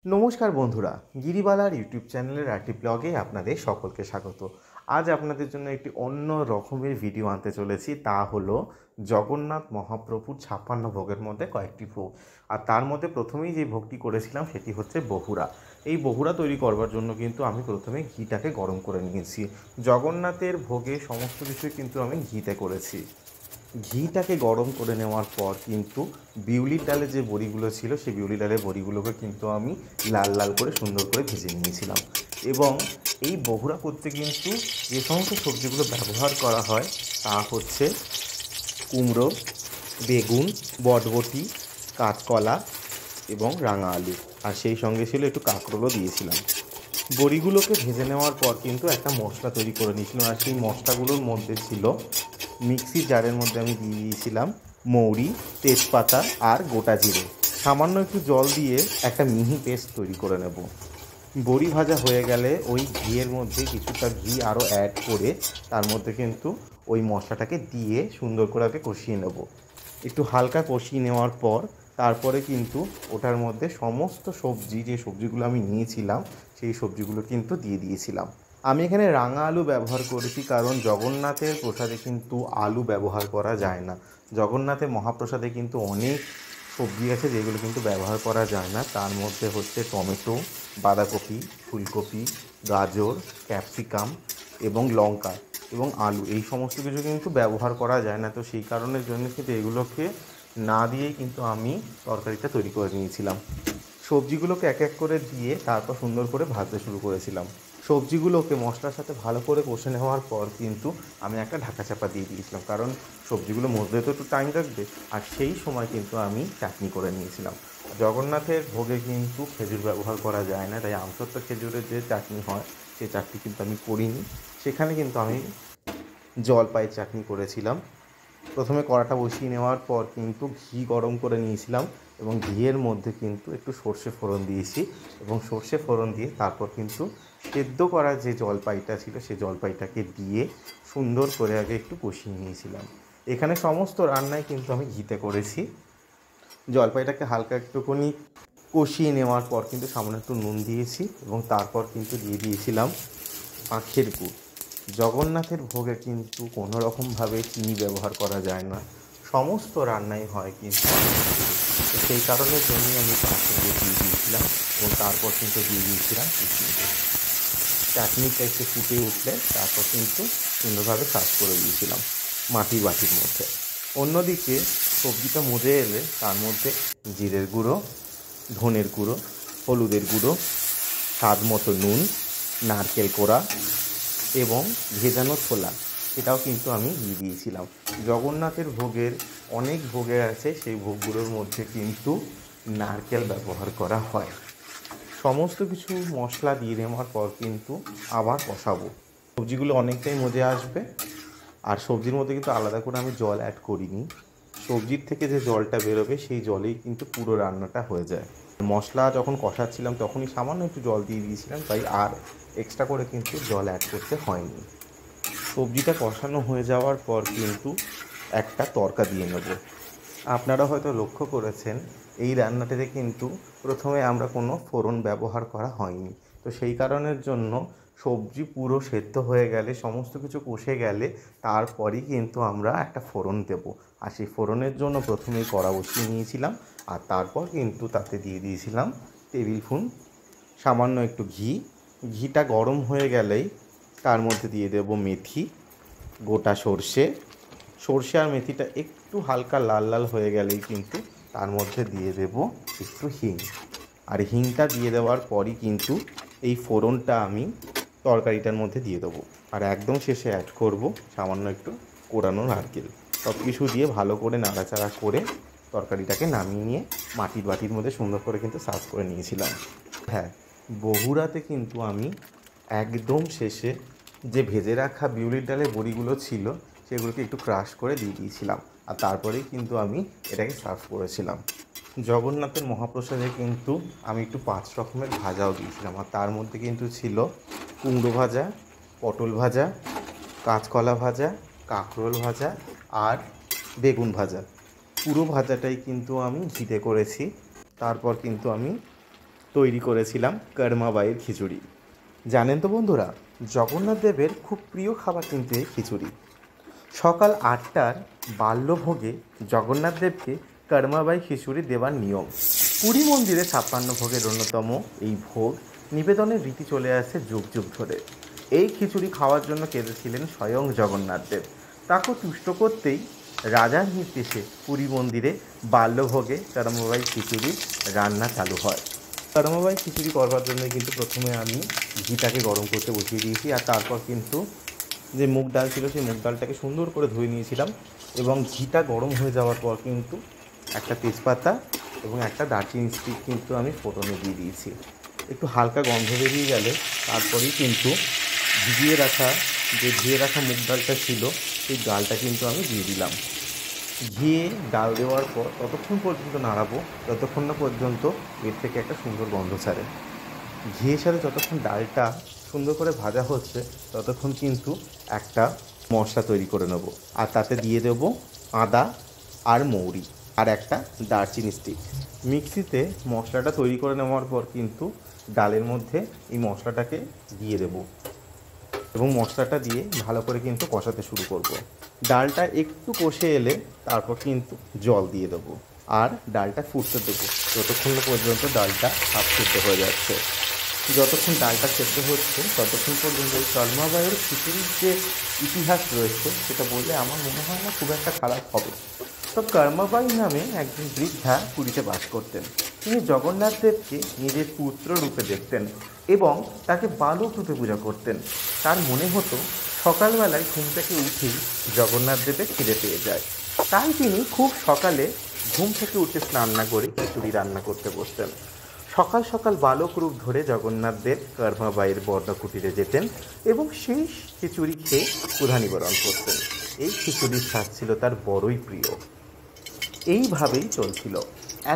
নমস্কার বন্ধুরা, গিরিবালার ইউটিউব চ্যানেলের একটি ব্লগে আপনাদের সকলকে স্বাগত। আজ আপনাদের জন্য একটি অন্য রকমের ভিডিও আনতে চলেছি, তা হলো জগন্নাথ মহাপ্রভুর 56 ভোগের মধ্যে কয়েকটি ভোগ। আর তার মধ্যে প্রথমেই যে ভোগটি করেছিলাম সেটি হচ্ছে বহুরা। এই বহুরা তৈরি করবার জন্য কিন্তু আমি প্রথমে ঘিটাকে গরম করে নিয়েছি। জগন্নাথের ভোগে সমস্ত কিছুই কিন্তু আমি ঘিতে করেছি। ঘিটাকে গরম করে নেওয়ার পর কিন্তু বিউলির ডালে যে বড়িগুলো ছিল সেই বিউলি ডালের বড়িগুলোকে কিন্তু আমি লাল লাল করে সুন্দর করে ভেজে নিয়েছিলাম। এবং এই বহুরা করতে কিন্তু যে সমস্ত সবজিগুলো ব্যবহার করা হয় তা হচ্ছে কুমড়ো, বেগুন, বটবটি, কাঁচকলা এবং রাঙা আলু। আর সেই সঙ্গে ছিল একটু কাঁকরোলও দিয়েছিলাম। বড়িগুলোকে ভেজে নেওয়ার পর কিন্তু একটা মশলা তৈরি করে নিয়েছিলাম, আর সেই মশলাগুলোর মধ্যে ছিল মিক্সির জারের মধ্যে আমি দিয়ে দিয়েছিলাম মৌরি, তেজপাতা আর গোটা জিরে। সামান্য একটু জল দিয়ে একটা মিহি পেস্ট তৈরি করে নেব। বড়ি ভাজা হয়ে গেলে ওই ঘিয়ের মধ্যে কিছুটা ঘি আরও অ্যাড করে তার মধ্যে কিন্তু ওই মশলাটাকে দিয়ে সুন্দর করে আগে কষিয়ে নেব। একটু হালকা কষিয়ে নেওয়ার পর তারপরে কিন্তু ওটার মধ্যে সমস্ত সবজি, যে সবজিগুলো আমি নিয়েছিলাম সেই সবজিগুলো কিন্তু দিয়ে দিয়েছিলাম। আমি এখানে রাঙা আলু ব্যবহার করেছি, কারণ জগন্নাথের প্রসাদে কিন্তু আলু ব্যবহার করা যায় না। জগন্নাথের মহাপ্রসাদে কিন্তু অনেক সবজি আছে যেগুলো কিন্তু ব্যবহার করা যায় না। তার মধ্যে হচ্ছে টমেটো, বাঁধাকপি, ফুলকপি, গাজর, ক্যাপসিকাম এবং লঙ্কা এবং আলু, এই সমস্ত কিছু কিন্তু ব্যবহার করা যায় না। তো সেই কারণের জন্য কিন্তু এগুলোকে না দিয়েই কিন্তু আমি তরকারিটা তৈরি করে নিয়েছিলাম। সবজিগুলোকে এক এক করে দিয়ে তারপর সুন্দর করে ভাজতে শুরু করেছিলাম। সবজিগুলোকে মশলার সাথে ভালো করে কষে নেওয়ার পর কিন্তু আমি একটা ঢাকা চাপা দিয়ে দিয়েছিলাম, কারণ সবজিগুলো মধ্যে তো একটু টাইম লাগবে। আর সেই সময় কিন্তু আমি চাটনি করে নিয়েছিলাম। জগন্নাথের ভোগে কিন্তু খেজুর ব্যবহার করা যায় না, তাই আমসত্ত্ব খেজুরের যে চাটনি হয় সেই চাটনি কিন্তু আমি করিনি। সেখানে কিন্তু আমি জলপাইয়ের চাটনি করেছিলাম। প্রথমে কড়াটা বসিয়ে নেওয়ার পর কিন্তু ঘি গরম করে নিয়েছিলাম এবং ঘিয়ের মধ্যে কিন্তু একটু সর্ষে ফোড়ন দিয়েছি এবং সর্ষে ফোড়ন দিয়ে তারপর কিন্তু সেদ্ধ করা যে জলপাইটা ছিল সেই জলপাইটাকে দিয়ে সুন্দর করে আগে একটু কষিয়ে নিয়েছিলাম। এখানে সমস্ত রান্নাই কিন্তু আমি ঘিতে করেছি। জলপাইটাকে হালকা একটুখানি কষিয়ে নেওয়ার পর কিন্তু সামান্য একটু নুন দিয়েছি এবং তারপর কিন্তু দিয়ে দিয়েছিলাম আখের গুড়। জগন্নাথের ভোগে কিন্তু কোনো রকমভাবে চিনি ব্যবহার করা যায় না, সমস্ত রান্নাই হয় কিন্তু আখের গুড়ে। তো সেই কারণের জন্যই আমি আখের গুড় দিয়ে দিয়েছিলাম এবং তারপর কিন্তু দিয়ে দিয়েছিলাম কিশমিশ। চাটনিটা একটু ফুটে উঠলে তারপর কিন্তু সুন্দরভাবে সার্ভ করে দিয়েছিলাম মাটির বাটির মধ্যে। অন্যদিকে সবজিটা মজে এলে তার মধ্যে জিরের গুঁড়ো, ধনের গুঁড়ো, হলুদের গুঁড়ো, স্বাদ মতো নুন, নারকেল কোড়া এবং ভেজানো ছোলা, এটাও কিন্তু আমি দিয়ে দিয়েছিলাম। জগন্নাথের ভোগের অনেক ভোগে আছে, সেই ভোগগুলোর মধ্যে কিন্তু নারকেল ব্যবহার করা হয়। সমস্ত কিছু মশলা দিয়ে নেওয়ার পর কিন্তু আবার কষাবো। সবজিগুলো অনেকটাই মজে আসবে। আর সবজির মধ্যে কিন্তু আলাদা করে আমি জল অ্যাড করিনি। সবজির থেকে যে জলটা বেরোবে সেই জলেই কিন্তু পুরো রান্নাটা হয়ে যায়। মশলা যখন কষাচ্ছিলাম তখনই সামান্য একটু জল দিয়ে দিয়েছিলাম, তাই আর এক্সট্রা করে কিন্তু জল অ্যাড করতে হয়নি। সবজিটা কষানো হয়ে যাওয়ার পর কিন্তু একটা তড়কা দিয়ে নেব। আপনারা হয়তো লক্ষ্য করেছেন এই রান্নাটিতে কিন্তু প্রথমে আমরা কোনো ফোড়ন ব্যবহার করা হয়নি। তো সেই কারণের জন্য সবজি পুরো সেদ্ধ হয়ে গেলে, সমস্ত কিছু কষে গেলে তারপরই কিন্তু আমরা একটা ফোড়ন দেব। আর সেই ফোড়নের জন্য প্রথমেই কড়া বসিয়ে নিয়েছিলাম আর তারপর কিন্তু তাতে দিয়ে দিয়েছিলাম টেবিল স্পুন সামান্য একটু ঘি। ঘিটা গরম হয়ে গেলেই তার মধ্যে দিয়ে দেব মেথি, গোটা সর্ষে। সর্ষে আর মেথিটা একটু হালকা লাল লাল হয়ে গেলেই কিন্তু তার মধ্যে দিয়ে দেব একটু হিং। আর হিংটা দিয়ে দেওয়ার পরই কিন্তু এই ফোড়নটা আমি তরকারিটার মধ্যে দিয়ে দেবো। আর একদম শেষে অ্যাড করব সামান্য একটু কোরানো নারকেল। সব কিছু দিয়ে ভালো করে নাড়াচাড়া করে তরকারিটাকে নামিয়ে নিয়ে মাটির বাটির মধ্যে সুন্দর করে কিন্তু সার্ভ করে নিয়েছিলাম। হ্যাঁ, বহুরাতে কিন্তু আমি একদম শেষে যে ভেজে রাখা বিউলির ডালের বড়িগুলো ছিল সেগুলোকে একটু ক্রাশ করে দিয়ে দিয়েছিলাম আর তারপরেই কিন্তু আমি এটাকে সার্ভ করেছিলাম। জগন্নাথের মহাপ্রসাদে কিন্তু আমি একটু 5 রকমের ভাজাও দিয়েছিলাম, আর তার মধ্যে কিন্তু ছিল কুমড়ো ভাজা, পটল ভাজা, কাঁচকলা ভাজা, কাঁকরোল ভাজা আর বেগুন ভাজা। পুরো ভাজাটাই কিন্তু আমি ঘিতে করেছি। তারপর কিন্তু আমি তৈরি করেছিলাম কর্মাবাইয়ের খিচুড়ি। জানেন তো বন্ধুরা, জগন্নাথ দেবের খুব প্রিয় খাবার কিন্তু এই খিচুড়ি। সকাল 8টার বাল্যভোগে জগন্নাথ দেবকে কর্মাবাই খিচুড়ি দেওয়ার নিয়ম। পুরী মন্দিরে 56 ভোগের অন্যতম এই ভোগ নিবেদনের রীতি চলে আসে যুগ যুগ ধরে। এই খিচুড়ি খাওয়ার জন্য কেঁদেছিলেন স্বয়ং জগন্নাথ দেব। তাকে তুষ্ট করতেই রাজার নির্দেশে পুরী মন্দিরে বাল্যভোগে কর্মাবাই খিচুড়ি রান্না চালু হয়। কর্মাবাই খিচুড়ি করবার জন্য কিন্তু প্রথমে আমি ঘিটাকে গরম করতে বসিয়ে দিয়েছি, আর তারপর কিন্তু যে মুগ ডাল ছিল সেই মুগ ডালটাকে সুন্দর করে ধুয়ে নিয়েছিলাম, এবং ঘিটা গরম হয়ে যাওয়ার পর কিন্তু একটা তেজপাতা এবং একটা দারচিনি স্টিক কিন্তু আমি ফোড়নে দিয়ে দিয়েছি। একটু হালকা গন্ধ বেরিয়ে গেলে তারপরেই কিন্তু ধুয়ে রাখা মুগ ডালটা ছিল সেই ডালটা কিন্তু আমি দিয়ে দিলাম। ঘিয়ে ডাল দেওয়ার পর ততক্ষণ পর্যন্ত নাড়াবো যতক্ষণ না পর্যন্ত এর থেকে একটা সুন্দর গন্ধ ছাড়ে। ঘিয়ের সাথে যতক্ষণ ডালটা সুন্দর করে ভাজা হচ্ছে ততক্ষণ কিন্তু একটা মশলা তৈরি করে নেব, আর তাতে দিয়ে দেব আদা আর মৌরি আর একটা দারচিনি স্টিক। মিক্সিতে মশলাটা তৈরি করে নেওয়ার পর কিন্তু ডালের মধ্যে এই মশলাটাকে দিয়ে দেব এবং মশলাটা দিয়ে ভালো করে কিন্তু কষাতে শুরু করব। ডালটা একটু কষে এলে তারপর কিন্তু জল দিয়ে দেবো আর ডালটা ফুটতে দেবো যতক্ষণ পর্যন্ত ডালটা হাফ সিদ্ধ হয়ে যাচ্ছে। যতক্ষণ ডালটা সেদ্ধ হচ্ছে ততক্ষণ পর্যন্ত এই কর্মাবাইয়ের খিচুড়ির যে ইতিহাস রয়েছে সেটা বললে আমার মনে হয় না খুব একটা খারাপ হবে। তো কর্মাবাই নামে একজন বৃদ্ধা পুরীতে বাস করতেন। তিনি জগন্নাথ দেবকে নিজের পুত্র রূপে দেখতেন এবং তাকে বালক রূপে পূজা করতেন। তার মনে হতো সকালবেলায় ঘুম থেকে উঠেই জগন্নাথ দেবের খিদে পেয়ে যায়, তাই তিনি খুব সকালে ঘুম থেকে উঠে স্নান না করে খিচুড়ি রান্না করতে বসতেন। সকাল সকাল বালক রূপ ধরে জগন্নাথ দেব কর্মাবাইয়ের বর্ণকুটিরে যেতেন এবং সেই খিচুড়ি খেয়ে ক্ষুধা নিবারণ করতেন। এই খিচুড়ির স্বাদ ছিল তার বড়ই প্রিয়। এইভাবেই চলছিল।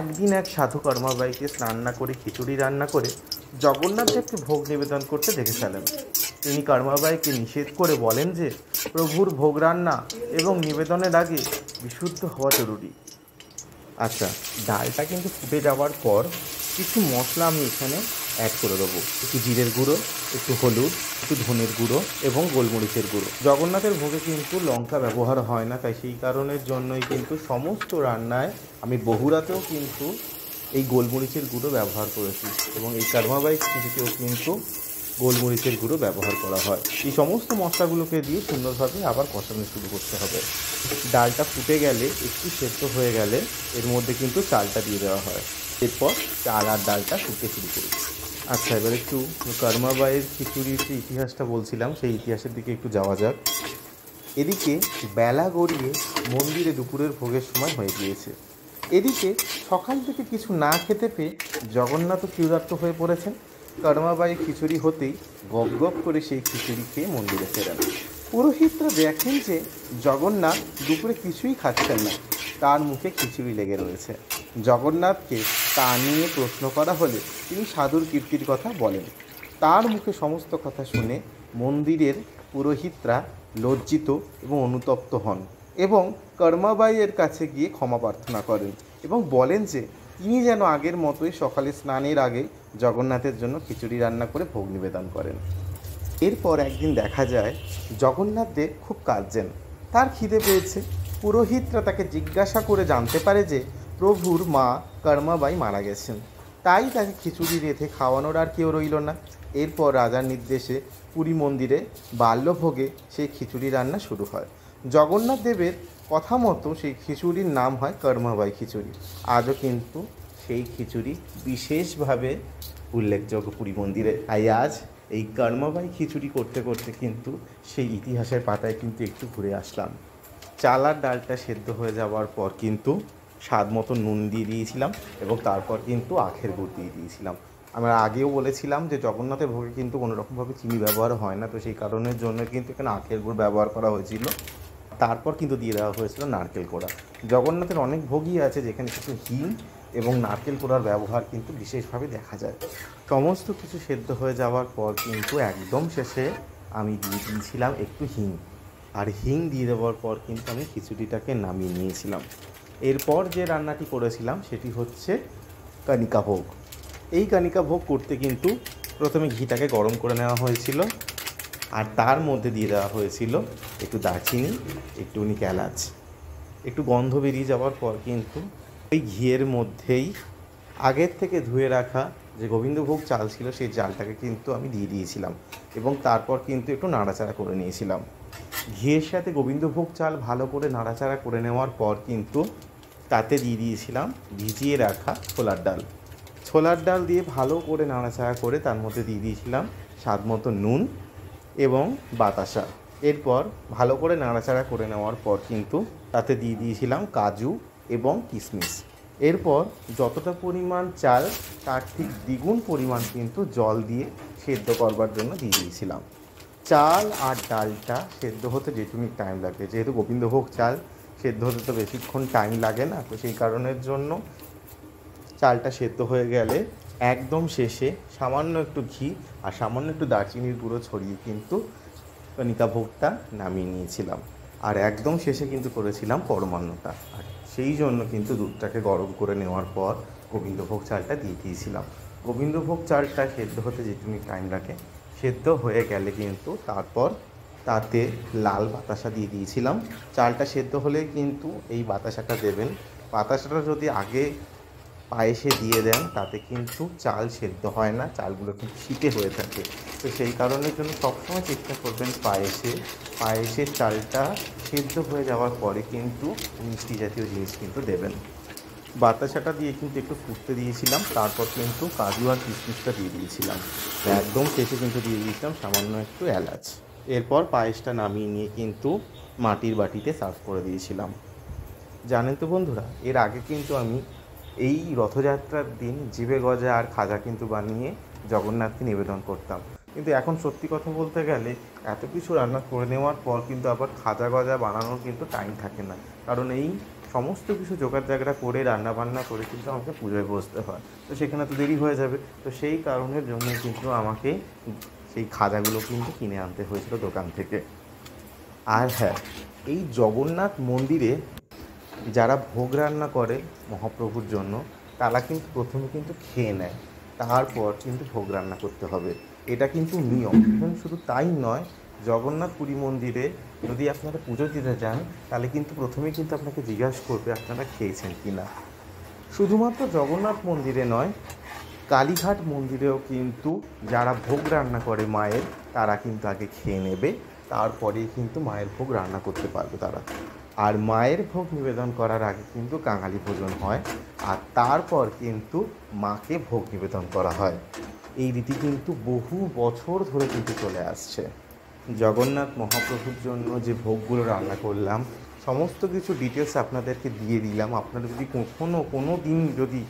একদিন এক সাধু কর্মাবাইকে স্নান না করে খিচুড়ি রান্না করে জগন্নাথ দেবকে ভোগ নিবেদন করতে দেখেছিলেন। তিনি কর্মাবাইকে নিষেধ করে বলেন যে প্রভুর ভোগ রান্না এবং নিবেদনের আগে বিশুদ্ধ হওয়া জরুরি। আচ্ছা, ডালটা কিন্তু ফুটে যাওয়ার পর কিছু মশলা আমি এখানে অ্যাড করে দেবো। একটু জিরের গুঁড়ো, একটু হলুদ, একটু ধনের গুঁড়ো এবং গোলমরিচের গুঁড়ো। জগন্নাথের ভোগে কিন্তু লঙ্কা ব্যবহার হয় না, তাই সেই কারণের জন্যই কিন্তু সমস্ত রান্নায় আমি বহুরাতেও কিন্তু এই গোলমরিচের গুঁড়ো ব্যবহার করেছি এবং এই কর্মাবাই খিচুড়িতেও কিন্তু গোলমরিচের গুঁড়ো ব্যবহার করা হয়। এই সমস্ত মশলাগুলোকে দিয়ে সুন্দরভাবে আবার কষানো শুরু করতে হবে। ডালটা ফুটে গেলে একটু সেদ্ধ হয়ে গেলে এর মধ্যে কিন্তু চালটা দিয়ে দেওয়া হয়। এরপর চাল আর ডালটা ফুটতে শুরু করি। আচ্ছা, এবার একটু কর্মাবাইয়ের খিচুড়ির যে ইতিহাসটা বলছিলাম সেই ইতিহাসের দিকে একটু যাওয়া যাক। এদিকে বেলা গড়িয়ে মন্দিরে দুপুরের ভোগের সময় হয়ে গিয়েছে। এদিকে সকাল থেকে কিছু না খেতে পেয়ে জগন্নাথও ক্ষুধার্ত হয়ে পড়েছেন। কর্মাবাই খিচুড়ি হতেই গপ গপ করে সেই খিচুড়ি খেয়ে মন্দিরে ফেরেন। পুরোহিতরা দেখেন যে জগন্নাথ দুপুরে কিছুই খাচ্ছেন না, তার মুখে খিচুড়ি লেগে রয়েছে। জগন্নাথকে তা নিয়ে প্রশ্ন করা হলে তিনি সাধুর কীর্তির কথা বলেন। তার মুখে সমস্ত কথা শুনে মন্দিরের পুরোহিতরা লজ্জিত এবং অনুতপ্ত হন এবং কর্মাবাইয়ের কাছে গিয়ে ক্ষমা প্রার্থনা করেন এবং বলেন যে তিনি যেন আগের মতোই সকালে স্নানের আগে জগন্নাথের জন্য খিচুড়ি রান্না করে ভোগ নিবেদন করেন। এরপর একদিন দেখা যায় জগন্নাথ দেব খুব কাঁদছেন, তার খিদে পেয়েছে। পুরোহিতরা তাকে জিজ্ঞাসা করে জানতে পারে যে প্রভুর মা কর্মাবাই মারা গেছেন, তাই তাকে খিচুড়ি রেঁধে খাওয়ানোর আর কেউ রইল না। এরপর রাজার নির্দেশে পুরী মন্দিরে বাল্যভোগে সেই খিচুড়ি রান্না শুরু হয়। জগন্নাথ দেবের কথা মতো সেই খিচুড়ির নাম হয় কর্মাবাই খিচুড়ি। আজও কিন্তু সেই খিচুড়ি বিশেষভাবে উল্লেখযোগ্য পুরী মন্দিরে। তাই আজ এই কর্মাবাই খিচুড়ি করতে করতে কিন্তু সেই ইতিহাসের পাতায় কিন্তু একটু ঘুরে আসলাম। চাল আর ডালটা সেদ্ধ হয়ে যাওয়ার পর কিন্তু স্বাদ মতো নুন দিয়ে দিয়েছিলাম এবং তারপর কিন্তু আখের গুড় দিয়ে দিয়েছিলাম। আমরা আগেও বলেছিলাম যে জগন্নাথের ভোগে কিন্তু কোনো রকমভাবে চিনি ব্যবহার হয় না, তো সেই কারণের জন্য কিন্তু এখানে আখের গুড় ব্যবহার করা হয়েছিল। তারপর কিন্তু দিয়ে দেওয়া হয়েছিল নারকেল কোড়া। জগন্নাথের অনেক ভোগই আছে যেখানে কিছু হিং এবং নারকেল কোড়ার ব্যবহার কিন্তু বিশেষভাবে দেখা যায়। সমস্ত কিছু সেদ্ধ হয়ে যাওয়ার পর কিন্তু একদম শেষে আমি দিয়ে দিয়েছিলাম একটু হিং, আর হিং দিয়ে দেওয়ার পর কিন্তু আমি খিচুড়িটাকে নামিয়ে নিয়েছিলাম। এরপর যে রান্নাটি করেছিলাম সেটি হচ্ছে কণিকা ভোগ। এই কানিকা ভোগ করতে কিন্তু প্রথমে ঘিটাকে গরম করে নেওয়া হয়েছিল, আর তার মধ্যে দিয়ে দেওয়া হয়েছিল একটু দারচিনি, একটুখানি এলাচ। একটু গন্ধ বেরিয়ে যাওয়ার পর কিন্তু ওই ঘিয়ের মধ্যেই আগের থেকে ধুয়ে রাখা যে গোবিন্দভোগ চাল ছিল সেই চালটাকে কিন্তু আমি দিয়ে দিয়েছিলাম, এবং তারপর কিন্তু একটু নাড়াচাড়া করে নিয়েছিলাম। ঘিয়ের সাথে গোবিন্দভোগ চাল ভালো করে নাড়াচাড়া করে নেওয়ার পর কিন্তু তাতে দিয়ে দিয়েছিলাম ভিজিয়ে রাখা ছোলার ডাল। ছোলার ডাল দিয়ে ভালো করে নাড়াচাড়া করে তার মধ্যে দিয়ে দিয়েছিলাম স্বাদ মতো নুন এবং বাতাসা। এরপর ভালো করে নাড়াচাড়া করে নেওয়ার পর কিন্তু তাতে দিয়ে দিয়েছিলাম কাজু এবং কিশমিশ। এরপর যতটা পরিমাণ চাল তার ঠিক দ্বিগুণ পরিমাণ কিন্তু জল দিয়ে সেদ্ধ করবার জন্য দিয়ে দিয়েছিলাম। চাল আর ডালটা সেদ্ধ হতে যেটুকু টাইম লাগে, যেহেতু গোবিন্দভোগ চাল সেদ্ধ হতে তো বেশিক্ষণ টাইম লাগে না, তো সেই কারণের জন্য চালটা সেদ্ধ হয়ে গেলে একদম শেষে সামান্য একটু ঘি আর সামান্য একটু দারচিনির গুঁড়ো ছড়িয়ে কিন্তু কণিকা ভোগটা নামিয়ে নিয়েছিলাম। আর একদম শেষে কিন্তু করেছিলাম পরমান্নটা, আর সেই জন্য কিন্তু দুধটাকে গরম করে নেওয়ার পর গোবিন্দভোগ চালটা দিয়ে দিয়েছিলাম। গোবিন্দভোগ চালটা সেদ্ধ হতে যেটুকু টাইম লাগে, সেদ্ধ হয়ে গেলে কিন্তু তারপর তাতে লাল বাতাসা দিয়ে দিয়েছিলাম। চালটা সেদ্ধ হলে কিন্তু এই বাতাসাটা দেবেন। বাতাসাটা যদি আগে পায়েসে দিয়ে দেন তাতে কিন্তু চাল সেদ্ধ হয় না, চালগুলো কিন্তু শীতে হয়ে থাকে। তো সেই কারণের জন্য সবসময় চেষ্টা করবেন পায়েসের চালটা সেদ্ধ হয়ে যাওয়ার পরে কিন্তু মিষ্টি জাতীয় জিনিস কিন্তু দেবেন। বাতাসাটা দিয়ে কিন্তু একটু ফুটতে দিয়েছিলাম, তারপর কিন্তু কাজু আর কিশমিশটা দিয়ে দিয়েছিলাম। একদম শেষে কিন্তু দিয়ে দিয়েছিলাম সামান্য একটু এলাচ। এরপর পায়েসটা নামিয়ে নিয়ে কিন্তু মাটির বাটিতে সার্ভ করে দিয়েছিলাম। জানেন তো বন্ধুরা, এর আগে কিন্তু আমি এই রথযাত্রার দিন জিভে গজা আর খাজা কিন্তু বানিয়ে জগন্নাথকে নিবেদন করতাম, কিন্তু এখন সত্যি কথা বলতে গেলে এত কিছু রান্না করে নেওয়ার পর কিন্তু আবার খাজা গজা বানানোর কিন্তু টাইম থাকে না, কারণ এই সমস্ত কিছু জোগাড় জায়গা করে রান্নাবান্না করে কিন্তু আমাকে পুজোয় বসতে হয়, তো সেখানে তো দেরি হয়ে যাবে। তো সেই কারণের জন্য কিন্তু আমাকে সেই খাজাগুলো কিন্তু কিনে আনতে হয়েছিল দোকান থেকে। আর হ্যাঁ, এই জগন্নাথ মন্দিরে যারা ভোগ রান্না করে মহাপ্রভুর জন্য তারা কিন্তু প্রথমে কিন্তু খেয়ে নেয়, তারপর কিন্তু ভোগ রান্না করতে হবে, এটা কিন্তু নিয়ম। এবং শুধু তাই নয়, জগন্নাথ পুরী মন্দিরে যদি আপনারা পুজো দিতে যান তাহলে কিন্তু প্রথমেই কিন্তু আপনাকে জিজ্ঞাসা করবে আপনারা খেয়েছেন কি না। শুধুমাত্র জগন্নাথ মন্দিরে নয়, কালীঘাট মন্দিরেও কিন্তু যারা ভোগ রান্না করে মায়ের তারা কিন্তু আগে খেয়ে নেবে, তারপরেই কিন্তু মায়ের ভোগ রান্না করতে পারবে তারা। আর মায়ের ভোগ নিবেদন করার আগে কিন্তু কাঙালি ভোজন হয়, আর তারপর কিন্তু মাকে ভোগ নিবেদন করা হয়। এই রীতি কিন্তু বহু বছর ধরে কিন্তু চলে আসছে। জগন্নাথ মহাপ্রভুর জন্য যে ভোগগুলো রান্না করলাম সমস্ত কিছু ডিটেলস আপনাদেরকে দিয়ে দিলাম। আপনারা যদি কোনো দিন যদি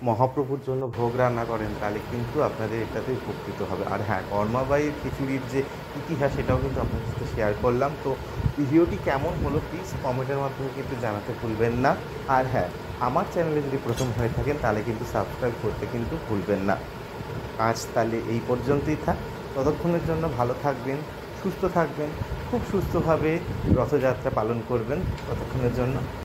মহাপ্রভুর জন্য ভোগ রান্না করেন তাহলে কিন্তু আপনাদের এটাতে উপকৃত হবে। আর হ্যাঁ, কর্মাবাইয়ের খিচুড়ির যে ইতিহাস সেটাও কিন্তু আপনাদের সাথে শেয়ার করলাম। তো ভিডিওটি কেমন হলো প্লিজ কমেন্টের মাধ্যমে কিন্তু জানাতে ভুলবেন না। আর হ্যাঁ, আমার চ্যানেলে যদি প্রথম হয়ে থাকেন তাহলে কিন্তু সাবস্ক্রাইব করতে কিন্তু ভুলবেন না। আজ তাহলে এই পর্যন্তই থাক, ততক্ষণের জন্য ভালো থাকবেন, সুস্থ থাকবেন, খুব সুস্থভাবে রথযাত্রা পালন করবেন। ততক্ষণের জন্য